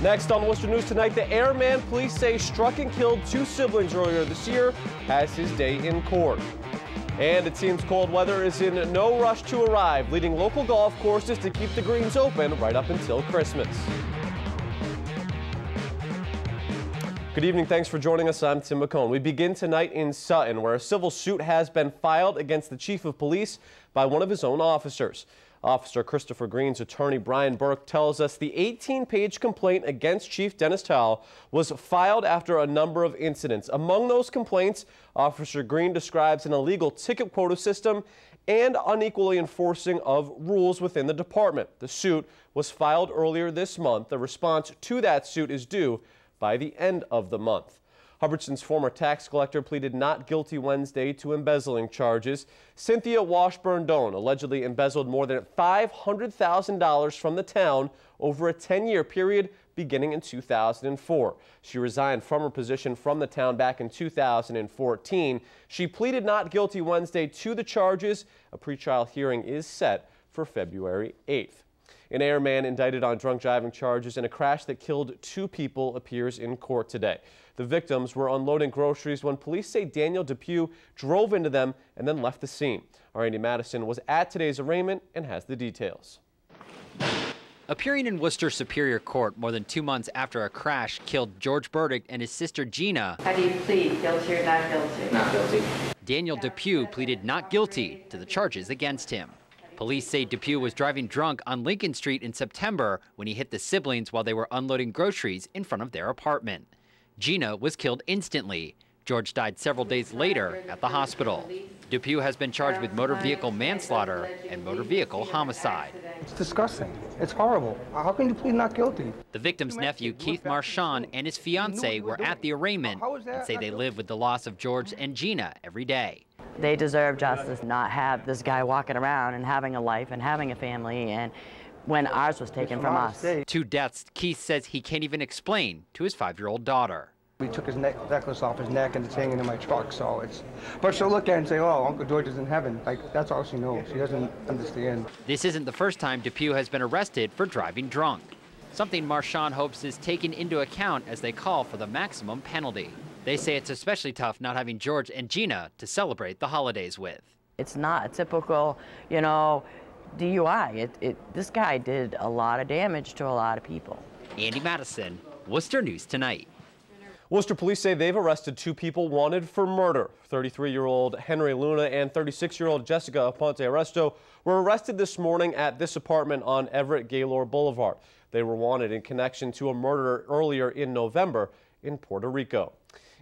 Next on Worcester News Tonight, the airman police say struck and killed 2 siblings earlier this year has his day in court. And it seems cold weather is in no rush to arrive, leading local golf courses to keep the greens open right up until Christmas. Good evening. Thanks for joining us. I'm Tim McCone. We begin tonight in Sutton, where a civil suit has been filed against the chief of police by one of his own officers. Officer Christopher Green's attorney Brian Burke tells us the 18-page complaint against Chief Dennis Towle was filed after a number of incidents. Among those complaints, Officer Green describes an illegal ticket quota system and unequally enforcing of rules within the department. The suit was filed earlier this month. The response to that suit is due by the end of the month. Hubbardston's former tax collector pleaded not guilty Wednesday to embezzling charges. Cynthia Washburn-Doan allegedly embezzled more than $500,000 from the town over a 10-year period beginning in 2004. She resigned from her position from the town back in 2014. She pleaded not guilty Wednesday to the charges. A pretrial hearing is set for February 8th. An airman indicted on drunk driving charges in a crash that killed 2 people appears in court today. The victims were unloading groceries when police say Daniel Depew drove into them and then left the scene. Our Andy Madison was at today's arraignment and has the details. Appearing in Worcester Superior Court more than 2 months after a crash killed George Burdick and his sister Gina. How do you plead, guilty or not guilty? Not guilty. Daniel Depew pleaded not guilty to the charges against him. Police say Depew was driving drunk on Lincoln Street in September when he hit the siblings while they were unloading groceries in front of their apartment. Gina was killed instantly. George died several days later at the hospital. Depew has been charged with motor vehicle manslaughter and motor vehicle homicide. It's disgusting. It's horrible. How can you plead not guilty? The victim's nephew, Keith Marchand, and his fiancée were at the arraignment and say they live with the loss of George and Gina every day. They deserve justice, not have this guy walking around and having a life and having a family, and when ours was taken from us. 2 deaths Keith says he can't even explain to his 5-year-old daughter. We took his necklace off his neck and it's hanging in my truck, so it's... But she'll look at it and say, oh, Uncle George is in heaven. Like, that's all she knows. She doesn't understand. This isn't the first time Depew has been arrested for driving drunk, something Marchand hopes is taken into account as they call for the maximum penalty. They say it's especially tough not having George and Gina to celebrate the holidays with. It's not a typical, you know, DUI. This guy did a lot of damage to a lot of people. Andy Madison, Worcester News Tonight. Worcester police say they've arrested 2 people wanted for murder. 33-year-old Henry Luna and 36-year-old Jessica Aponte Arresto were arrested this morning at this apartment on Everett Gaylord Boulevard. They were wanted in connection to a murder earlier in November in Puerto Rico.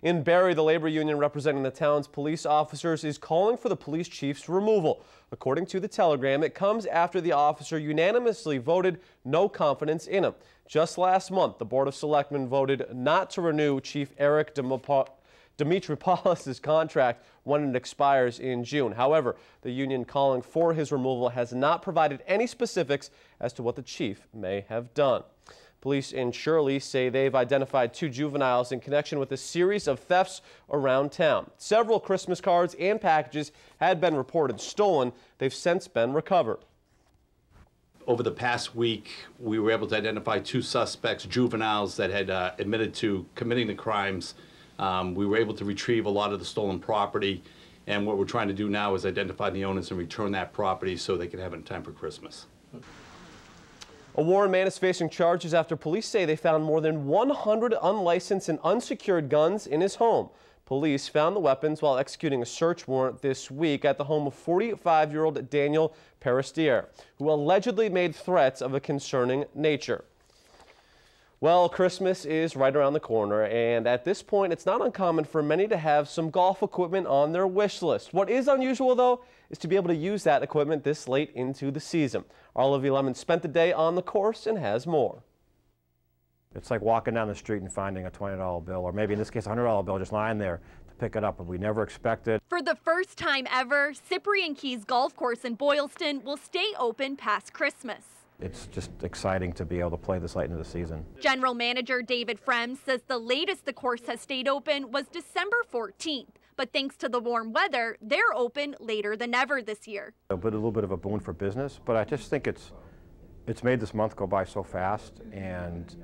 In Barry, the labor union representing the town's police officers is calling for the police chief's removal. According to the Telegram, it comes after the officer unanimously voted no confidence in him. Just last month, the Board of Selectmen voted not to renew Chief Eric Demetropoulos' contract when it expires in June. However, the union calling for his removal has not provided any specifics as to what the chief may have done. Police in Shirley say they've identified 2 juveniles in connection with a series of thefts around town. Several Christmas cards and packages had been reported stolen. They've since been recovered. Over the past week, we were able to identify 2 suspects, juveniles, that had admitted to committing the crimes. We were able to retrieve a lot of the stolen property, and what we're trying to do now is identify the owners and return that property so they can have it in time for Christmas. A Warren man is facing charges after police say they found more than 100 unlicensed and unsecured guns in his home. Police found the weapons while executing a search warrant this week at the home of 45-year-old Daniel Peristier, who allegedly made threats of a concerning nature. Well, Christmas is right around the corner, and at this point, it's not uncommon for many to have some golf equipment on their wish list. What is unusual, though, is to be able to use that equipment this late into the season. Our Olivia Lemon spent the day on the course and has more. It's like walking down the street and finding a $20 bill, or maybe in this case a $100 bill, just lying there to pick it up, but we never expected. For the first time ever, Cyprian Keys Golf Course in Boylston will stay open past Christmas. It's just exciting to be able to play this late into the season. General Manager David Frem says the latest the course has stayed open was December 14th. But thanks to the warm weather, they're open later than ever this year. A little bit of a boon for business, but I just think it's made this month go by so fast, and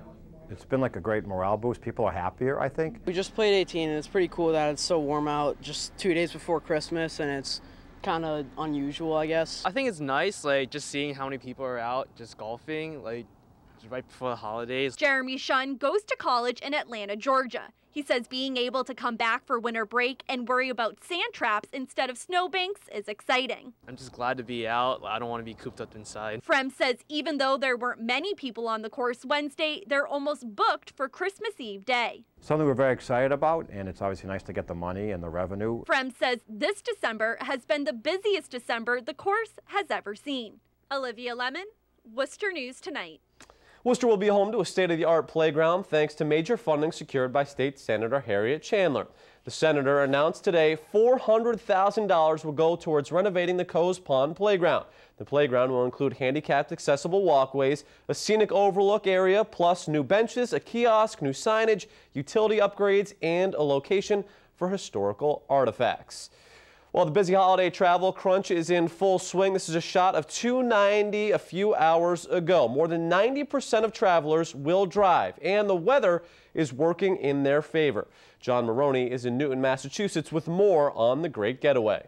It's been like a great morale boost. People are happier, I think. We just played 18, and it's pretty cool that it's so warm out just 2 days before Christmas, and it's kind of unusual, I guess. I think it's nice, like, just seeing how many people are out just golfing, like, just right before the holidays. Jeremy Shun goes to college in Atlanta, Georgia. He says being able to come back for winter break and worry about sand traps instead of snowbanks is exciting. I'm just glad to be out. I don't want to be cooped up inside. Frem says even though there weren't many people on the course Wednesday, they're almost booked for Christmas Eve day. Something we're very excited about, and it's obviously nice to get the money and the revenue. Frem says this December has been the busiest December the course has ever seen. Olivia Lemon, Worcester News Tonight. Worcester will be home to a state-of-the-art playground thanks to major funding secured by State Senator Harriet Chandler. The senator announced today $400,000 will go towards renovating the Coes Pond playground. The playground will include handicapped accessible walkways, a scenic overlook area, plus new benches, a kiosk, new signage, utility upgrades, and a location for historical artifacts. Well, the busy holiday travel crunch is in full swing. This is a shot of 290 a few hours ago. More than 90% of travelers will drive, and the weather is working in their favor. John Maroney is in Newton, Massachusetts with more on the Great Getaway.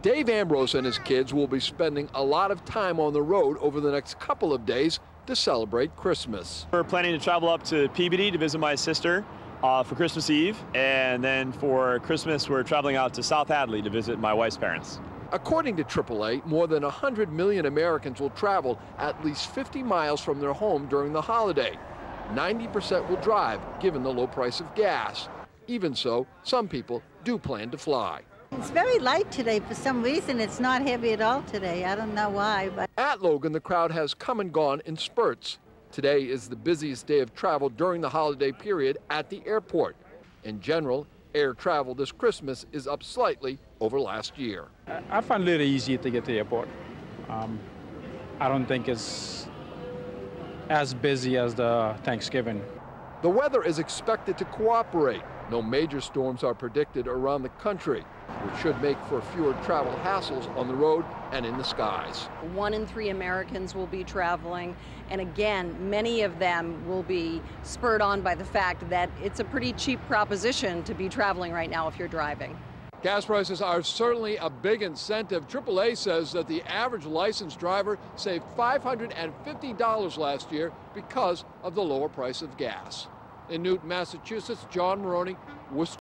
Dave Ambrose and his kids will be spending a lot of time on the road over the next couple of days to celebrate Christmas. We're planning to travel up to Peabody to visit my sister for Christmas Eve, and then for Christmas we're traveling out to South Hadley to visit my wife's parents. According to AAA, more than 100 million Americans will travel at least 50 miles from their home during the holiday. 90% will drive, given the low price of gas. Even so, some people do plan to fly. It's very light today. For some reason, it's not heavy at all today. I don't know why, but... At Logan, the crowd has come and gone in spurts. Today is the busiest day of travel during the holiday period at the airport. In general, air travel this Christmas is up slightly over last year. I find it a little easier to get to the airport. I don't think it's as busy as the Thanksgiving. The weather is expected to cooperate. No major storms are predicted around the country, which should make for fewer travel hassles on the road and in the skies. 1 in 3 Americans will be traveling, and again, many of them will be spurred on by the fact that it's a pretty cheap proposition to be traveling right now if you're driving. Gas prices are certainly a big incentive. AAA says that the average licensed driver saved $550 last year because of the lower price of gas. In Newton, Massachusetts, John Maroney, Worcester.